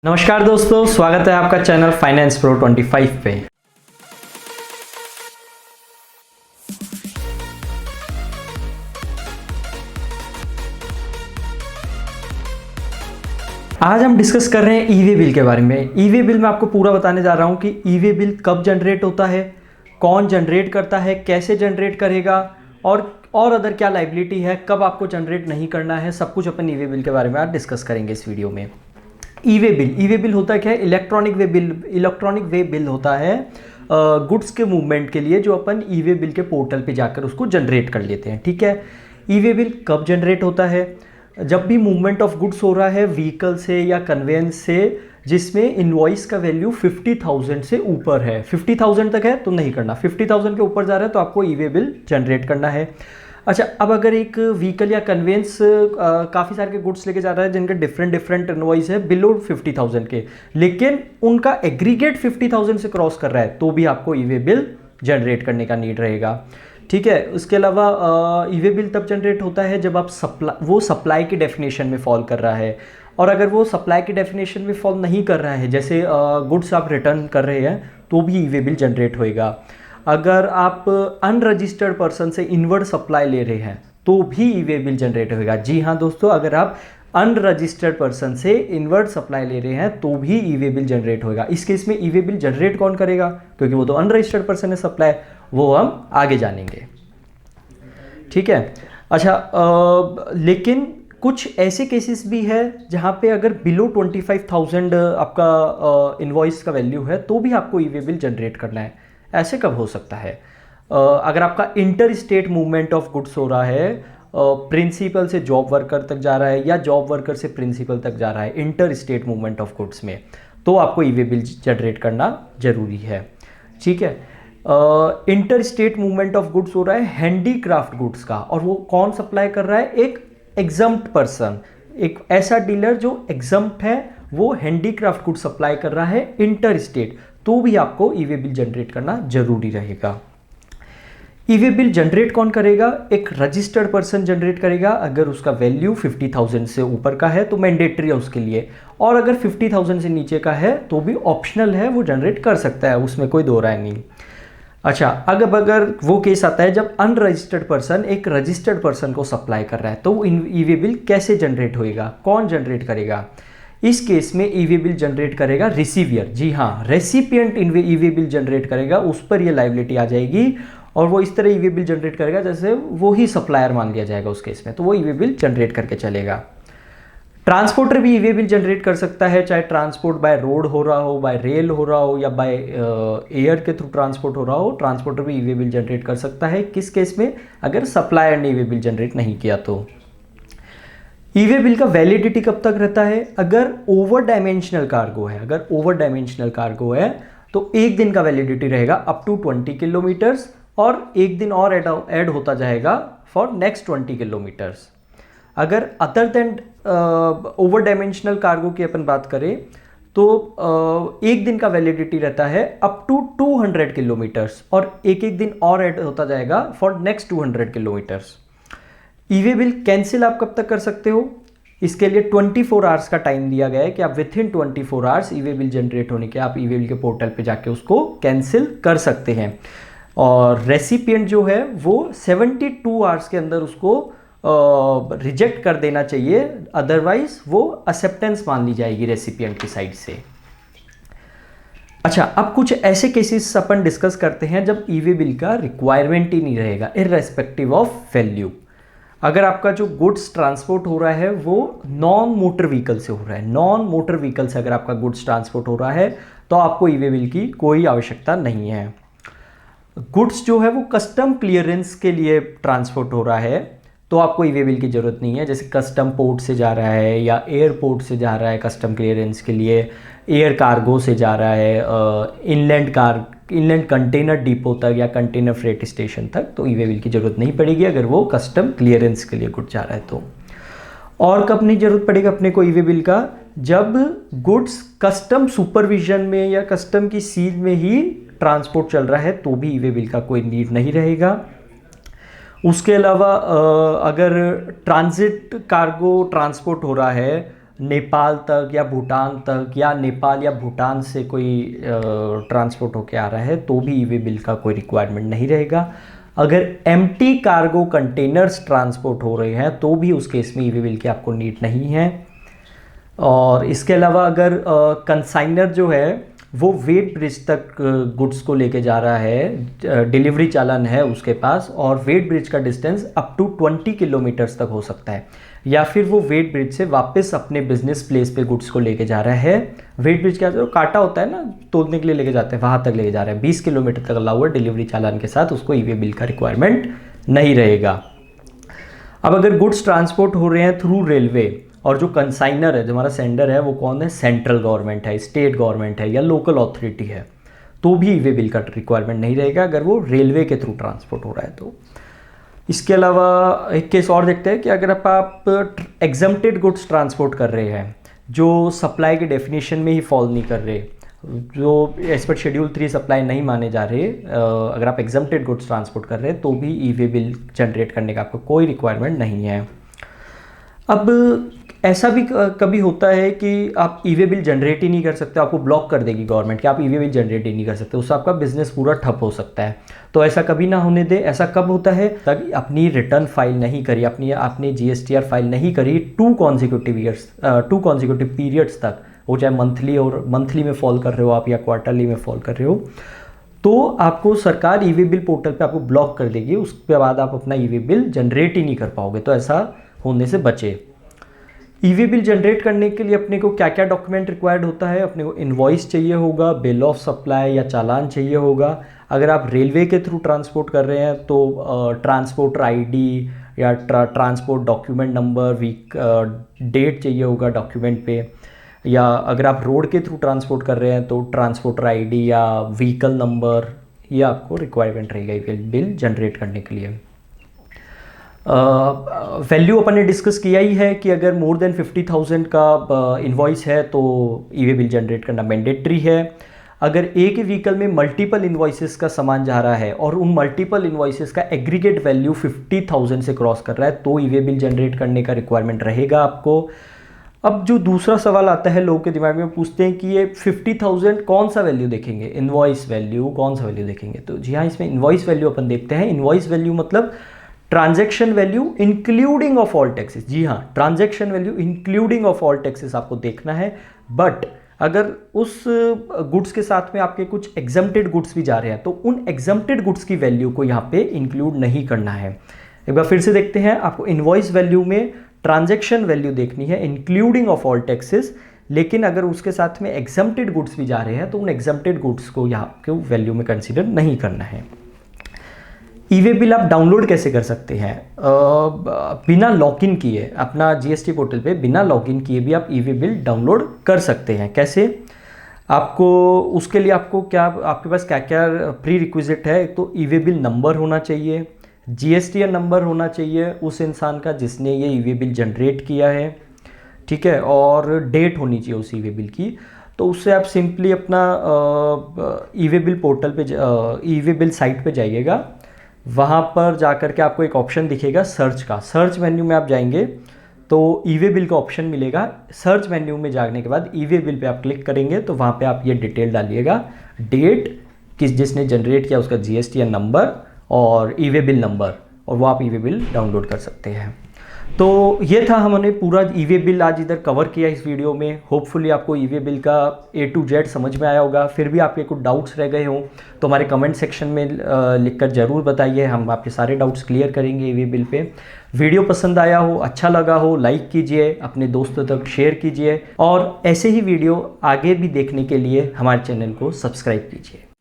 नमस्कार दोस्तों, स्वागत है आपका चैनल फाइनेंस प्रो 25 पे। आज हम डिस्कस कर रहे हैं ई-वे बिल के बारे में। ई-वे बिल में आपको पूरा बताने जा रहा हूं कि ई-वे बिल कब जनरेट होता है, कौन जनरेट करता है, कैसे जनरेट करेगा और अदर क्या लाइबिलिटी है, कब आपको जनरेट नहीं करना है, सब कुछ अपन ई-वे बिल के बारे में आज डिस्कस करेंगे इस वीडियो में। ई-वे बिल होता क्या है? इलेक्ट्रॉनिक वे बिल होता है गुड्स के मूवमेंट के लिए, जो अपन ई-वे बिल के पोर्टल पे जाकर उसको जनरेट कर लेते हैं। ठीक है, ई-वे बिल कब जनरेट होता है? जब भी मूवमेंट ऑफ गुड्स हो रहा है व्हीकल से या कन्वेंस से जिसमें इनवॉइस का वैल्यू 50,000 से ऊपर है। 50,000 तक है तो नहीं करना, 50,000 के ऊपर जा रहा है तो आपको ई-वे बिल जनरेट करना है। अच्छा, अब अगर एक व्हीकल या कन्वेंस काफ़ी सारे के गुड्स लेके जा रहा है जिनके डिफरेंट इनवॉइस है बिलो 50,000 के, लेकिन उनका एग्रीगेट 50,000 से क्रॉस कर रहा है तो भी आपको ई-वे बिल जनरेट करने का नीड रहेगा। ठीक है, उसके अलावा ई-वे बिल तब जनरेट होता है जब आप सप्लाई की डेफिनेशन में फॉल कर रहा है, और अगर वो सप्लाई की डेफिनेशन में फॉल नहीं कर रहा है, जैसे गुड्स आप रिटर्न कर रहे हैं तो भी ई-वे बिल जनरेट होएगा। अगर आप अनरजिस्टर्ड पर्सन से इनवर्ड सप्लाई ले रहे हैं तो भी ई-वे बिल जनरेट होएगा। जी हाँ दोस्तों, अगर आप अनरजिस्टर्ड पर्सन से इनवर्ड सप्लाई ले रहे हैं तो भी ई-वे बिल जनरेट होएगा। इस केस में ई-वे बिल जनरेट कौन करेगा? क्योंकि वो तो अनरजिस्टर्ड पर्सन है सप्लाई, वो हम आगे जानेंगे। ठीक है, अच्छा लेकिन कुछ ऐसे केसेस भी है जहाँ पे अगर बिलो 25,000 आपका इनवॉइस का वैल्यू है तो भी आपको ई-वे बिल जनरेट करना है। ऐसे कब हो सकता है? अगर आपका inter state movement of goods हो रहा है, प्रिंसिपल से जॉब वर्कर तक जा रहा है या जॉब वर्कर से प्रिंसिपल तक जा रहा है inter state movement of goods में, तो आपको ई-वे बिल जनरेट करना जरूरी है। ठीक है, inter state movement of goods हो रहा है हैंडीक्राफ्ट गुड्स का, और वो कौन सप्लाई कर रहा है? एक एग्जम्प्ट पर्सन, एक ऐसा डीलर जो एग्जम्प्ट है, वो हैंडीक्राफ्ट गुड्स सप्लाई कर रहा है इंटर स्टेट, तो भी आपको ई-वे बिल जनरेट करना जरूरी रहेगा। ई-वे बिल जनरेट कौन करेगा? एक रजिस्टर्ड पर्सन जनरेट करेगा। अगर उसका वैल्यू 50,000 से ऊपर का है तो मैंडेटरी है उसके लिए, और अगर 50,000 से नीचे का है तो भी ऑप्शनल है, वो जनरेट कर सकता है, उसमें कोई दो राय नहीं। अच्छा, अगर वो केस आता है जब अनरजिस्टर्ड पर्सन एक रजिस्टर्ड पर्सन को सप्लाई कर रहा है, तो ई-वे बिल कैसे जनरेट होएगा, कौन जनरेट करेगा? इस केस में ई-वे बिल जनरेट करेगा रिसीवियर। जी हाँ, रेसिपिएंट ई-वे बिल जनरेट करेगा, उस पर ये लाइबिलिटी आ जाएगी, और वो इस तरह ई-वे बिल जनरेट करेगा जैसे वो ही सप्लायर मान लिया जाएगा उस केस में, तो वो ई-वे बिल जनरेट करके चलेगा। ट्रांसपोर्टर भी ई-वे बिल जनरेट कर सकता है, चाहे ट्रांसपोर्ट बाय रोड हो रहा हो, बाय रेल हो रहा हो, या बाय एयर के थ्रू ट्रांसपोर्ट हो रहा हो, ट्रांसपोर्टर भी ई-वे बिल जनरेट कर सकता है। किस केस में? अगर सप्लायर ने ई-वे बिल जनरेट नहीं किया तो। ई-वे बिल का वैलिडिटी कब तक रहता है? अगर ओवर डायमेंशनल कार्गो है, तो एक दिन का वैलिडिटी रहेगा अप टू 20 किलोमीटर्स, और एक दिन और ऐड होता जाएगा फॉर नेक्स्ट 20 किलोमीटर्स। अगर other than over dimensional cargo की अपन बात करें तो एक दिन का वैलिडिटी रहता है अप टू 200 किलोमीटर्स, और एक दिन और ऐड होता जाएगा for next 200 kilometres. E-way bill cancel आप कब तक कर सकते हो? इसके लिए 24 आवर्स का टाइम दिया गया है कि आप with in 24 hours e-way bill generate होने के आप ई-वे बिल के पोर्टल पे जाके उसको कैंसिल कर सकते हैं, और रेसिपिएंट जो है वो 72 आवर्स के अंदर उसको रिजेक्ट कर देना चाहिए, अदरवाइज वो एक्सेप्टेंस मान ली जाएगी रेसिपिएंट की साइड से। अच्छा, अब कुछ ऐसे केसेस अपन डिस्कस करते हैं जब ई-वे बिल का रिक्वायरमेंट ही नहीं रहेगा, इररेस्पेक्टिव ऑफ वैल्यू। अगर आपका जो गुड्स ट्रांसपोर्ट हो रहा है वो नॉन मोटर व्हीकल से हो रहा है, नॉन मोटर व्हीकल से अगर आपका गुड्स ट्रांसपोर्ट हो रहा है तो आपको ई-वे बिल की कोई आवश्यकता नहीं है। गुड्स जो है वो कस्टम क्लियरेंस के लिए ट्रांसपोर्ट हो रहा है तो आपको ई-वे बिल की ज़रूरत नहीं है, जैसे कस्टम पोर्ट से जा रहा है या एयरपोर्ट से जा रहा है कस्टम क्लियरेंस के लिए, एयर कार्गो से जा रहा है इनलैंड कंटेनर डिपो तक या कंटेनर फ्रेट स्टेशन तक, तो ई-वे बिल की ज़रूरत नहीं पड़ेगी अगर वो कस्टम क्लियरेंस के लिए गुड जा रहा है तो। और कब नहीं ज़रूरत पड़ेगा अपने को ई-वे बिल का? जब गुड्स कस्टम सुपरविजन में या कस्टम की सील में ही ट्रांसपोर्ट चल रहा है तो भी ई-वे बिल का कोई नीड नहीं रहेगा। उसके अलावा अगर ट्रांजिट कार्गो ट्रांसपोर्ट हो रहा है नेपाल तक या भूटान तक, या नेपाल या भूटान से कोई ट्रांसपोर्ट होके आ रहा है तो भी ई वे बिल का कोई रिक्वायरमेंट नहीं रहेगा। अगर एम्प्टी कार्गो कंटेनर्स ट्रांसपोर्ट हो रहे हैं तो भी उस केस में ई वे बिल की आपको नीड नहीं है। और इसके अलावा अगर कंसाइनर जो है वो वेट ब्रिज तक गुड्स को लेके जा रहा है, डिलीवरी चालान है उसके पास, और वेट ब्रिज का डिस्टेंस अप टू 20 किलोमीटर्स तक हो सकता है, या फिर वो वेट ब्रिज से वापस अपने बिजनेस प्लेस पे गुड्स को लेके जा रहा है। वेट ब्रिज का जो कांटा होता है ना, तोड़ने के लिए लेके जाते हैं, वहाँ तक लेके जा रहा है, 20 किलोमीटर तक अलाउ है डिलीवरी चालान के साथ, उसको ई वे बिल का रिक्वायरमेंट नहीं रहेगा। अब अगर गुड्स ट्रांसपोर्ट हो रहे हैं थ्रू रेलवे, और जो कंसाइनर है, जो हमारा सेंडर है, वो कौन है, सेंट्रल गवर्नमेंट है, स्टेट गवर्नमेंट है, या लोकल अथॉरिटी है, तो भी ई वे बिल का रिक्वायरमेंट नहीं रहेगा अगर वो रेलवे के थ्रू ट्रांसपोर्ट हो रहा है तो। इसके अलावा एक केस और देखते हैं कि अगर आप एग्जम्प्टेड गुड्स ट्रांसपोर्ट कर रहे हैं जो सप्लाई के डेफिनेशन में ही फॉल नहीं कर रहे, जो एज पर शेड्यूल 3 सप्लाई नहीं माने जा रहे, अगर आप एग्जम्प्टेड गुड्स ट्रांसपोर्ट कर रहे हैं तो भी ई वे बिल जनरेट करने का आपको कोई रिक्वायरमेंट नहीं है। अब ऐसा भी कभी होता है कि आप ई वे बिल जनरेट ही नहीं कर सकते, आपको ब्लॉक कर देगी गवर्नमेंट कि आप ई वे बिल जनरेट ही नहीं कर सकते, उससे आपका बिजनेस पूरा ठप हो सकता है। तो ऐसा कभी ना होने दे। ऐसा कब होता है, तब अपनी रिटर्न फाइल नहीं करी, आपने GSTR फाइल नहीं करी 2 कॉन्जिक्यूटिव पीरियड्स तक, वो चाहे मंथली में फॉल कर रहे हो आप या क्वार्टरली में फॉल कर रहे हो, तो आपको सरकार ई वे बिल पोर्टल पे आपको ब्लॉक कर देगी, उसके बाद आप अपना ई वे बिल जनरेट ही नहीं कर पाओगे। तो ऐसा होने से बचे। ई वे बिल जनरेट करने के लिए अपने को क्या क्या डॉक्यूमेंट रिक्वायर्ड होता है, अपने को इनवॉइस चाहिए होगा, बिल ऑफ सप्लाई या चालान चाहिए होगा। अगर आप रेलवे के थ्रू ट्रांसपोर्ट कर रहे हैं तो ट्रांसपोर्टर ID या ट्रांसपोर्ट डॉक्यूमेंट नंबर, डेट चाहिए होगा डॉक्यूमेंट पे, या अगर आप रोड के थ्रू ट्रांसपोर्ट कर रहे हैं तो ट्रांसपोर्टर ID या व्हीकल नंबर, ये आपको रिक्वायरमेंट रहेगा ई वे बिल जनरेट करने के लिए। वैल्यू अपन ने डिस्कस किया ही है कि अगर मोर देन 50,000 का इन्वॉइस है तो ई वे बिल जनरेट करना मैंडेटरी है। अगर एक ही व्हीकल में मल्टीपल इन्वॉइसेस का सामान जा रहा है और उन मल्टीपल इन्वॉइसेस का एग्रीगेट वैल्यू 50,000 से क्रॉस कर रहा है तो ई वे बिल जनरेट करने का रिक्वायरमेंट रहेगा आपको। अब जो दूसरा सवाल आता है लोगों के दिमाग में, पूछते हैं कि ये 50,000 कौन सा वैल्यू देखेंगे, इन्वॉइस वैल्यू कौन सा वैल्यू देखेंगे। तो जी हाँ, इसमें इन्वॉइस वैल्यू अपन देखते हैं। इन्वॉइस वैल्यू मतलब transaction value including of all taxes. जी हाँ, transaction value including of all taxes आपको देखना है। बट अगर उस गुड्स के साथ में आपके कुछ एग्जम्प्टेड गुड्स भी जा रहे हैं तो उन एग्जम्प्टेड गुड्स की वैल्यू को यहाँ पे इंक्लूड नहीं करना है। एक बार फिर से देखते हैं, आपको इनवॉइस वैल्यू में ट्रांजैक्शन वैल्यू देखनी है इंक्लूडिंग ऑफ ऑल टैक्सेस, लेकिन अगर उसके साथ में एग्जम्प्टेड गुड्स भी जा रहे हैं तो उन एग्जम्प्टेड गुड्स को यहाँ के वैल्यू में कंसिडर नहीं करना है। ई वे बिल आप डाउनलोड कैसे कर सकते हैं? बिना लॉगिन किए अपना GST पोर्टल पे बिना लॉगिन किए भी आप ई वे बिल डाउनलोड कर सकते हैं। कैसे? आपको उसके लिए आपको क्या, आपके पास क्या क्या प्री रिक्विजिट है? तो ई वे बिल नंबर होना चाहिए, GSTN नंबर होना चाहिए उस इंसान का जिसने ये ई वे बिल जनरेट किया है, ठीक है, और डेट होनी चाहिए उस ई वे बिल की। तो उससे आप सिंपली अपना ई वे बिल पोर्टल पे, ई वे बिल साइट पे जाइएगा, वहाँ पर जाकर के आपको एक ऑप्शन दिखेगा सर्च का। सर्च मेन्यू में आप जाएंगे तो ई वे बिल का ऑप्शन मिलेगा। सर्च मेन्यू में जाने के बाद ई वे बिल पे आप क्लिक करेंगे तो वहाँ पे आप ये डिटेल डालिएगा, डेट, जिसने जनरेट किया उसका GSTN नंबर और ई वे बिल नंबर, और वो आप ई वे बिल डाउनलोड कर सकते हैं। तो ये था, हमने पूरा ई वे बिल आज इधर कवर किया इस वीडियो में। होपफुली आपको ई वे बिल का A to Z समझ में आया होगा। फिर भी आपके कुछ डाउट्स रह गए हों तो हमारे कमेंट सेक्शन में लिखकर ज़रूर बताइए, हम आपके सारे डाउट्स क्लियर करेंगे ई वे बिल पे। वीडियो पसंद आया हो, अच्छा लगा हो, लाइक कीजिए, अपने दोस्तों तक शेयर कीजिए, और ऐसे ही वीडियो आगे भी देखने के लिए हमारे चैनल को सब्सक्राइब कीजिए।